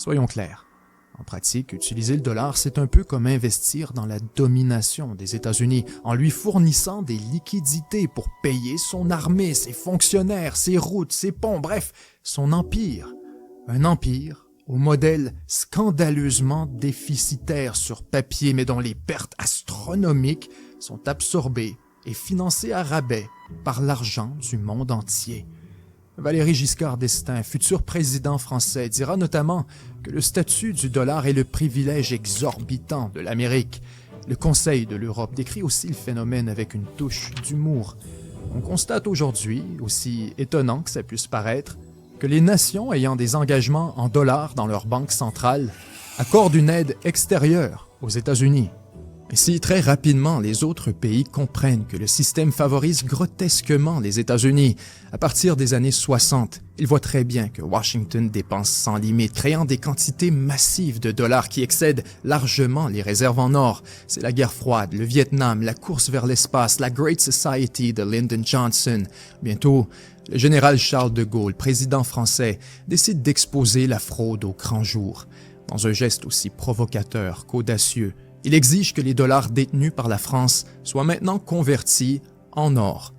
Soyons clairs. En pratique, utiliser le dollar, c'est un peu comme investir dans la domination des États-Unis en lui fournissant des liquidités pour payer son armée, ses fonctionnaires, ses routes, ses ponts, bref, son empire. Un empire au modèle scandaleusement déficitaire sur papier, mais dont les pertes astronomiques sont absorbées et financées à rabais par l'argent du monde entier. Valéry Giscard d'Estaing, futur président français, dira notamment que le statut du dollar est le privilège exorbitant de l'Amérique. Le Conseil de l'Europe décrit aussi le phénomène avec une touche d'humour. On constate aujourd'hui, aussi étonnant que ça puisse paraître, que les nations ayant des engagements en dollars dans leur banque centrale accordent une aide extérieure aux États-Unis. Et si très rapidement les autres pays comprennent que le système favorise grotesquement les États-Unis, à partir des années 60, ils voient très bien que Washington dépense sans limite, créant des quantités massives de dollars qui excèdent largement les réserves en or. C'est la guerre froide, le Vietnam, la course vers l'espace, la Great Society de Lyndon Johnson. Bientôt, le général Charles de Gaulle, président français, décide d'exposer la fraude au grand jour. Dans un geste aussi provocateur qu'audacieux, il exige que les dollars détenus par la France soient maintenant convertis en or.